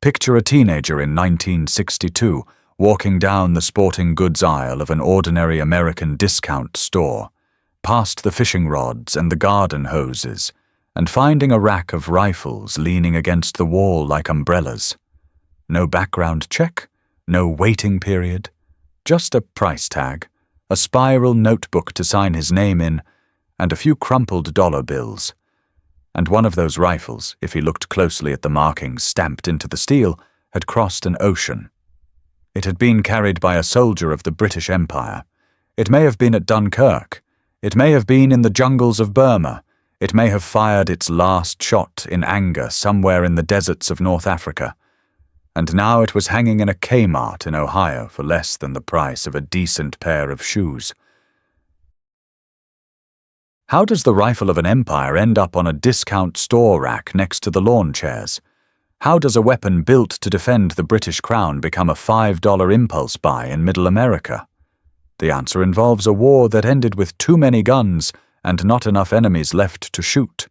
Picture a teenager in 1962 walking down the sporting goods aisle of an ordinary American discount store, past the fishing rods and the garden hoses, and finding a rack of rifles leaning against the wall like umbrellas. No background check, no waiting period, just a price tag, a spiral notebook to sign his name in, and a few crumpled dollar bills. And one of those rifles, if he looked closely at the markings stamped into the steel, had crossed an ocean. It had been carried by a soldier of the British Empire. It may have been at Dunkirk. It may have been in the jungles of Burma. It may have fired its last shot in anger somewhere in the deserts of North Africa. And now it was hanging in a Kmart in Ohio for less than the price of a decent pair of shoes. How does the rifle of an empire end up on a discount store rack next to the lawn chairs? How does a weapon built to defend the British Crown become a $5 impulse buy in Middle America? The answer involves a war that ended with too many guns and not enough enemies left to shoot,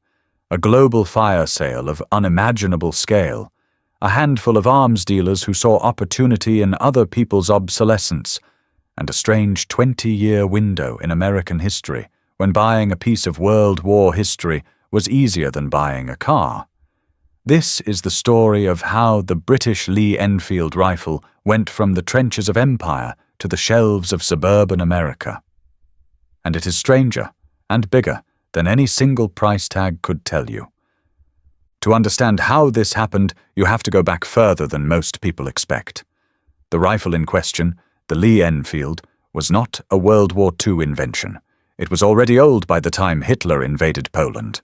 a global fire sale of unimaginable scale, a handful of arms dealers who saw opportunity in other people's obsolescence, and a strange 20-year window in American history when buying a piece of World War history was easier than buying a car. This is the story of how the British Lee-Enfield Rifle went from the trenches of empire to the shelves of suburban America. And it is stranger and bigger than any single price tag could tell you. To understand how this happened, you have to go back further than most people expect. The rifle in question, the Lee-Enfield, was not a World War II invention. It was already old by the time Hitler invaded Poland.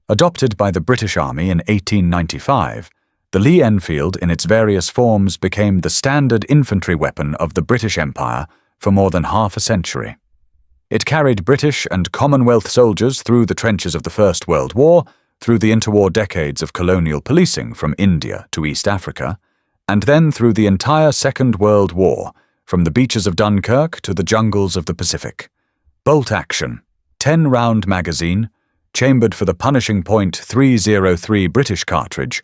Adopted by the British Army in 1895, the Lee-Enfield in its various forms became the standard infantry weapon of the British Empire for more than half a century. It carried British and Commonwealth soldiers through the trenches of the First World War, through the interwar decades of colonial policing from India to East Africa, and then through the entire Second World War, from the beaches of Dunkirk to the jungles of the Pacific. Bolt action, 10-round magazine, chambered for the punishing .303 British cartridge,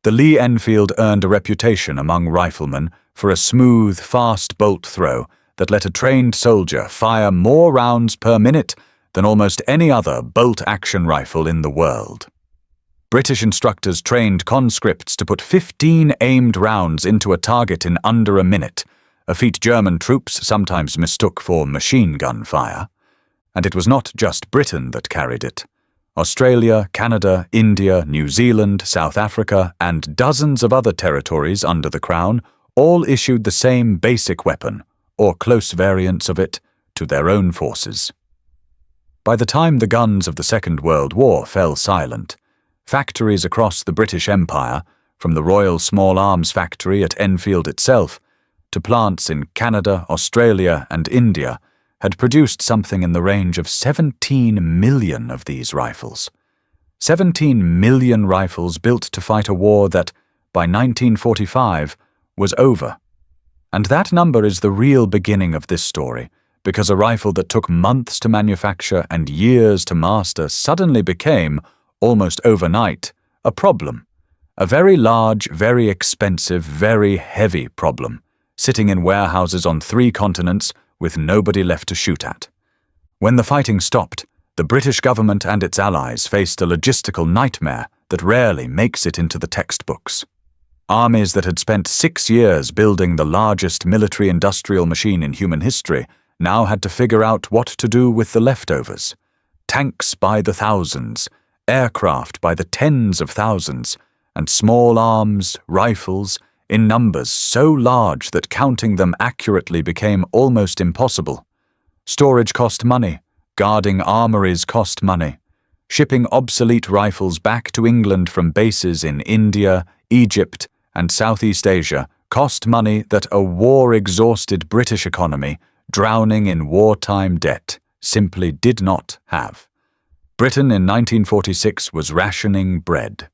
the Lee-Enfield earned a reputation among riflemen for a smooth, fast bolt throw that let a trained soldier fire more rounds per minute than almost any other bolt-action rifle in the world. British instructors trained conscripts to put 15 aimed rounds into a target in under a minute, a feat German troops sometimes mistook for machine gun fire. And it was not just Britain that carried it. Australia, Canada, India, New Zealand, South Africa, and dozens of other territories under the Crown all issued the same basic weapon, or close variants of it, to their own forces. By the time the guns of the Second World War fell silent, factories across the British Empire, from the Royal Small Arms Factory at Enfield itself, to plants in Canada, Australia, and India, had produced something in the range of 17 million of these rifles. 17 million rifles built to fight a war that, by 1945, was over. And that number is the real beginning of this story, because a rifle that took months to manufacture and years to master suddenly became, almost overnight, a problem. A very large, very expensive, very heavy problem, sitting in warehouses on 3 continents with nobody left to shoot at. When the fighting stopped, the British government and its allies faced a logistical nightmare that rarely makes it into the textbooks. Armies that had spent 6 years building the largest military-industrial machine in human history now had to figure out what to do with the leftovers. Tanks by the thousands, aircraft by the tens of thousands, and small arms, rifles, in numbers so large that counting them accurately became almost impossible. Storage cost money, guarding armories cost money. Shipping obsolete rifles back to England from bases in India, Egypt, and Southeast Asia cost money that a war-exhausted British economy, drowning in wartime debt, simply did not have. Britain in 1946 was rationing bread.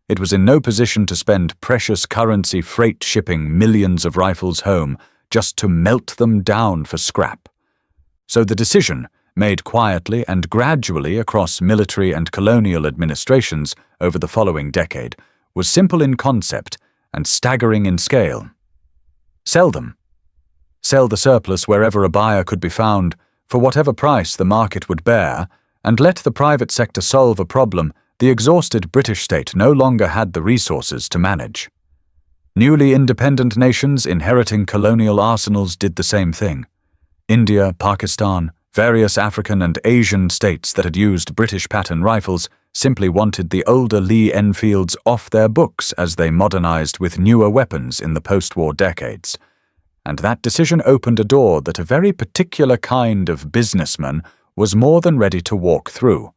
It was in no position to spend precious currency freight shipping millions of rifles home just to melt them down for scrap. So the decision, made quietly and gradually across military and colonial administrations over the following decade, was simple in concept and staggering in scale. Sell them. Sell the surplus wherever a buyer could be found, for whatever price the market would bear, and let the private sector solve a problem the exhausted British state no longer had the resources to manage. Newly independent nations inheriting colonial arsenals did the same thing. India, Pakistan, various African and Asian states that had used British pattern rifles simply wanted the older Lee-Enfields off their books as they modernized with newer weapons in the post-war decades. And that decision opened a door that a very particular kind of businessman was more than ready to walk through.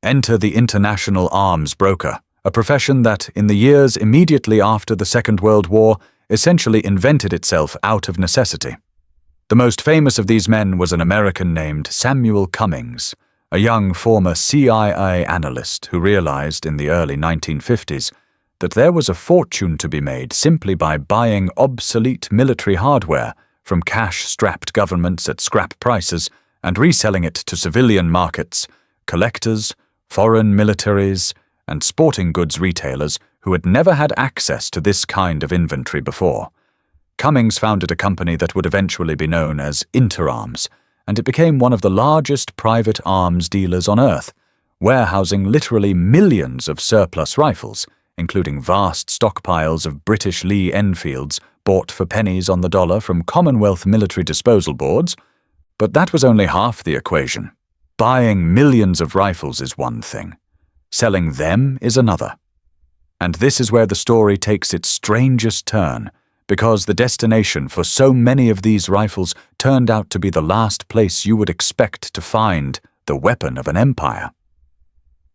Enter the international arms broker, a profession that, in the years immediately after the Second World War, essentially invented itself out of necessity. The most famous of these men was an American named Samuel Cummings, a young former CIA analyst who realized in the early 1950s that there was a fortune to be made simply by buying obsolete military hardware from cash-strapped governments at scrap prices and reselling it to civilian markets, collectors, foreign militaries, and sporting goods retailers who had never had access to this kind of inventory before. Cummings founded a company that would eventually be known as Interarms, and it became one of the largest private arms dealers on Earth, warehousing literally millions of surplus rifles, including vast stockpiles of British Lee-Enfields bought for pennies on the dollar from Commonwealth military disposal boards. But that was only half the equation. Buying millions of rifles is one thing. Selling them is another. And this is where the story takes its strangest turn, because the destination for so many of these rifles turned out to be the last place you would expect to find the weapon of an empire.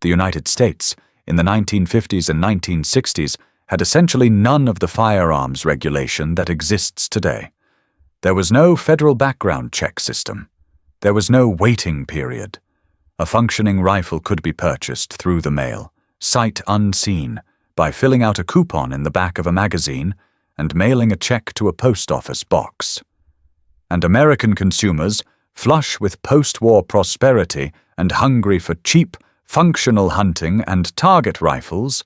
The United States, in the 1950s and 1960s, had essentially none of the firearms regulation that exists today. There was no federal background check system. There was no waiting period. A functioning rifle could be purchased through the mail, sight unseen, by filling out a coupon in the back of a magazine and mailing a check to a post office box. And American consumers, flush with post-war prosperity and hungry for cheap, functional hunting and target rifles,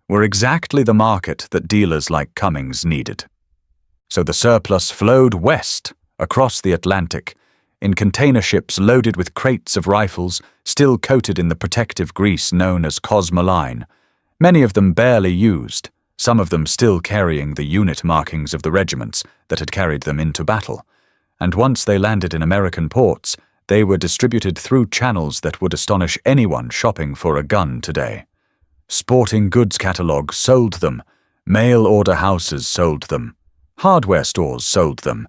were exactly the market that dealers like Cummings needed. So the surplus flowed west, across the Atlantic, in container ships loaded with crates of rifles still coated in the protective grease known as cosmoline, many of them barely used, some of them still carrying the unit markings of the regiments that had carried them into battle, and once they landed in American ports, they were distributed through channels that would astonish anyone shopping for a gun today. Sporting goods catalogs sold them, mail-order houses sold them, hardware stores sold them,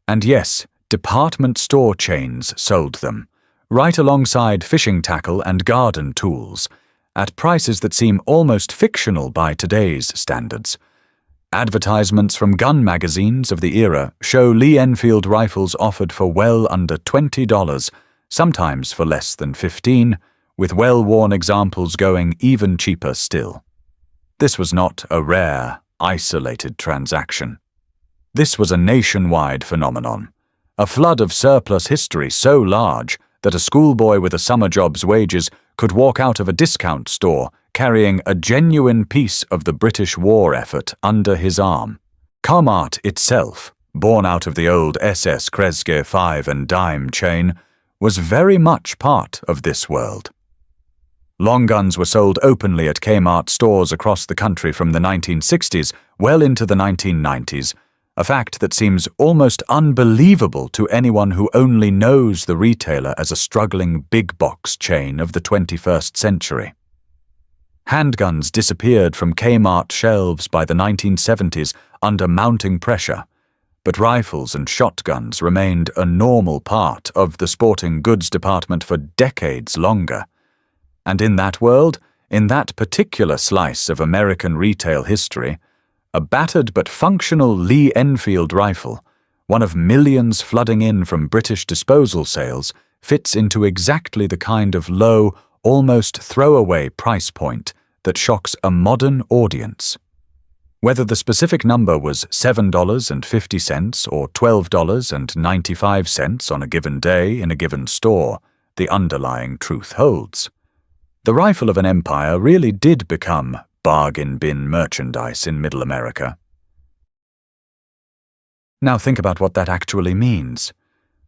and yes, department store chains sold them, right alongside fishing tackle and garden tools, at prices that seem almost fictional by today's standards. Advertisements from gun magazines of the era show Lee-Enfield rifles offered for well under $20, sometimes for less than $15, with well-worn examples going even cheaper still. This was not a rare, isolated transaction. This was a nationwide phenomenon, a flood of surplus history so large that a schoolboy with a summer job's wages could walk out of a discount store carrying a genuine piece of the British war effort under his arm. Kmart itself, born out of the old SS Kresge 5 and dime chain, was very much part of this world. Long guns were sold openly at Kmart stores across the country from the 1960s well into the 1990s, a fact that seems almost unbelievable to anyone who only knows the retailer as a struggling big-box chain of the 21st century. Handguns disappeared from Kmart shelves by the 1970s under mounting pressure, but rifles and shotguns remained a normal part of the sporting goods department for decades longer. And in that world, in that particular slice of American retail history, a battered but functional Lee-Enfield rifle, one of millions flooding in from British disposal sales, fits into exactly the kind of low, almost throwaway price point that shocks a modern audience. Whether the specific number was $7.50 or $12.95 on a given day in a given store, the underlying truth holds. The rifle of an empire really did become bargain bin merchandise in Middle America. Now think about what that actually means.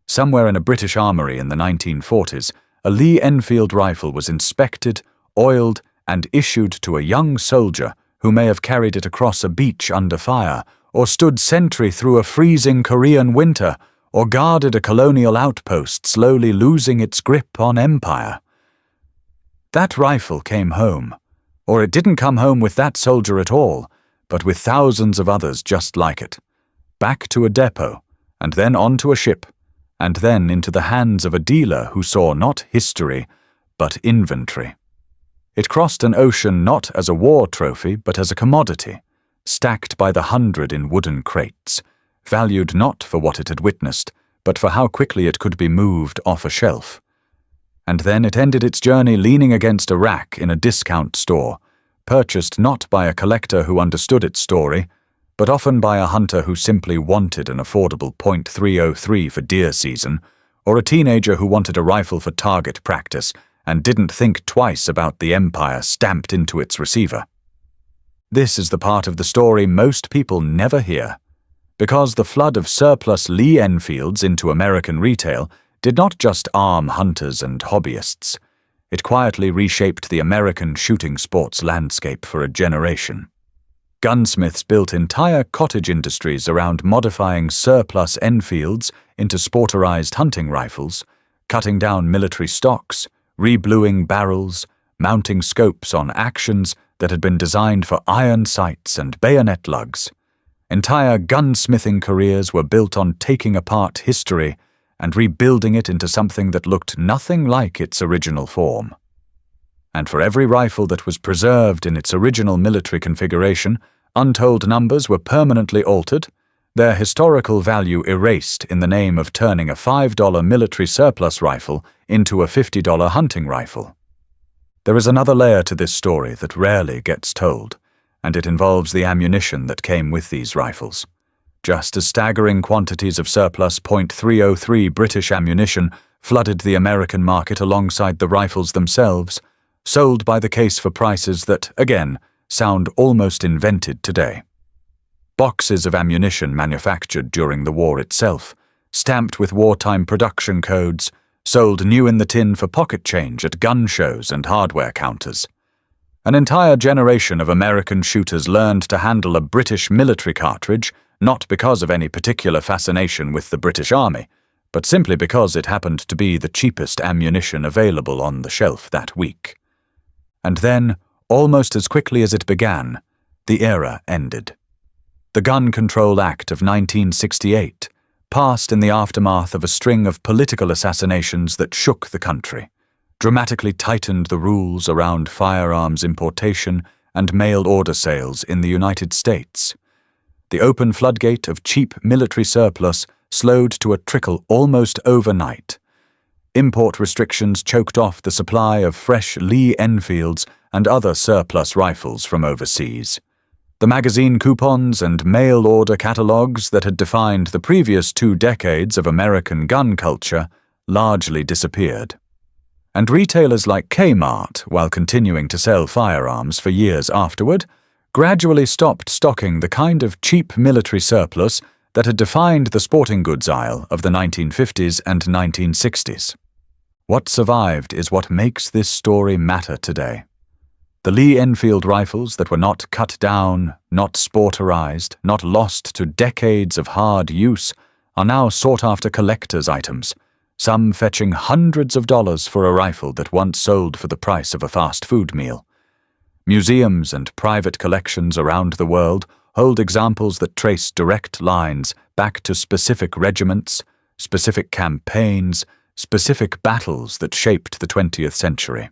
Somewhere in a British armory in the 1940s, a Lee-Enfield rifle was inspected, oiled, and issued to a young soldier who may have carried it across a beach under fire, or stood sentry through a freezing Korean winter, or guarded a colonial outpost slowly losing its grip on empire. That rifle came home, or it didn't come home with that soldier at all, but with thousands of others just like it, back to a depot, and then onto a ship, and then into the hands of a dealer who saw not history, but inventory. It crossed an ocean not as a war trophy, but as a commodity, stacked by the hundred in wooden crates, valued not for what it had witnessed, but for how quickly it could be moved off a shelf. And then it ended its journey leaning against a rack in a discount store, purchased not by a collector who understood its story, but often by a hunter who simply wanted an affordable .303 for deer season, or a teenager who wanted a rifle for target practice and didn't think twice about the empire stamped into its receiver. This is the part of the story most people never hear, because the flood of surplus Lee-Enfields into American retail did not just arm hunters and hobbyists. It quietly reshaped the American shooting sports landscape for a generation. Gunsmiths built entire cottage industries around modifying surplus Enfields into sporterized hunting rifles, cutting down military stocks, rebluing barrels, mounting scopes on actions that had been designed for iron sights and bayonet lugs. Entire gunsmithing careers were built on taking apart history and rebuilding it into something that looked nothing like its original form. And for every rifle that was preserved in its original military configuration, untold numbers were permanently altered, their historical value erased in the name of turning a $5 military surplus rifle into a $50 hunting rifle. There is another layer to this story that rarely gets told, and it involves the ammunition that came with these rifles. Just as staggering quantities of surplus .303 British ammunition flooded the American market alongside the rifles themselves, sold by the case for prices that, again, sound almost invented today. Boxes of ammunition manufactured during the war itself, stamped with wartime production codes, sold new in the tin for pocket change at gun shows and hardware counters. An entire generation of American shooters learned to handle a British military cartridge, not because of any particular fascination with the British Army, but simply because it happened to be the cheapest ammunition available on the shelf that week. And then, almost as quickly as it began, the era ended. The Gun Control Act of 1968 passed in the aftermath of a string of political assassinations that shook the country, dramatically tightened the rules around firearms importation and mail-order sales in the United States. The open floodgate of cheap military surplus slowed to a trickle almost overnight. Import restrictions choked off the supply of fresh Lee-Enfields and other surplus rifles from overseas. The magazine coupons and mail-order catalogs that had defined the previous 2 decades of American gun culture largely disappeared. And retailers like Kmart, while continuing to sell firearms for years afterward, gradually stopped stocking the kind of cheap military surplus that had defined the sporting goods aisle of the 1950s and 1960s. What survived is what makes this story matter today. The Lee-Enfield rifles that were not cut down, not sporterized, not lost to decades of hard use, are now sought-after collector's items, some fetching hundreds of dollars for a rifle that once sold for the price of a fast food meal. Museums and private collections around the world hold examples that trace direct lines back to specific regiments, specific campaigns, specific battles that shaped the 20th century.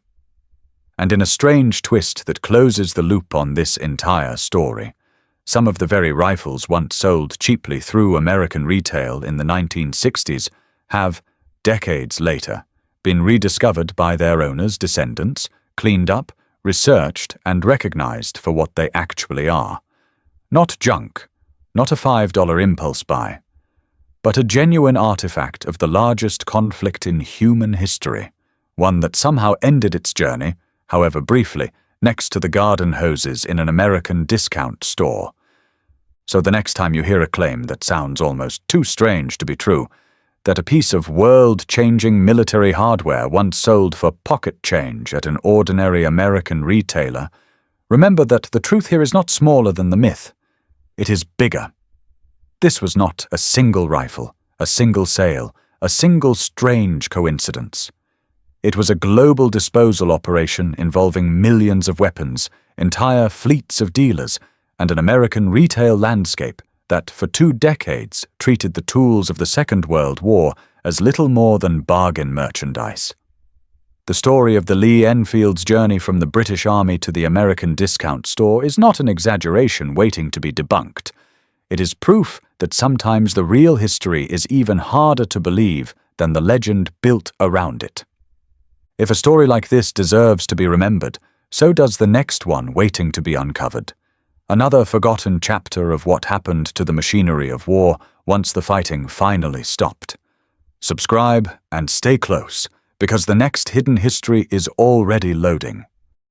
And in a strange twist that closes the loop on this entire story, some of the very rifles once sold cheaply through American retail in the 1960s have, decades later, been rediscovered by their owners' descendants, cleaned up, researched, and recognized for what they actually are. Not junk, not a $5 impulse buy, but a genuine artifact of the largest conflict in human history, one that somehow ended its journey, however briefly, next to the garden hoses in an American discount store. So the next time you hear a claim that sounds almost too strange to be true, that a piece of world-changing military hardware once sold for pocket change at an ordinary American retailer, remember that the truth here is not smaller than the myth. It is bigger. This was not a single rifle, a single sale, a single strange coincidence. It was a global disposal operation involving millions of weapons, entire fleets of dealers, and an American retail landscape that for 2 decades treated the tools of the Second World War as little more than bargain merchandise. The story of the Lee-Enfield's journey from the British Army to the American discount store is not an exaggeration waiting to be debunked. It is proof that sometimes the real history is even harder to believe than the legend built around it. If a story like this deserves to be remembered, so does the next one waiting to be uncovered. Another forgotten chapter of what happened to the machinery of war once the fighting finally stopped. Subscribe and stay close, because the next hidden history is already loading.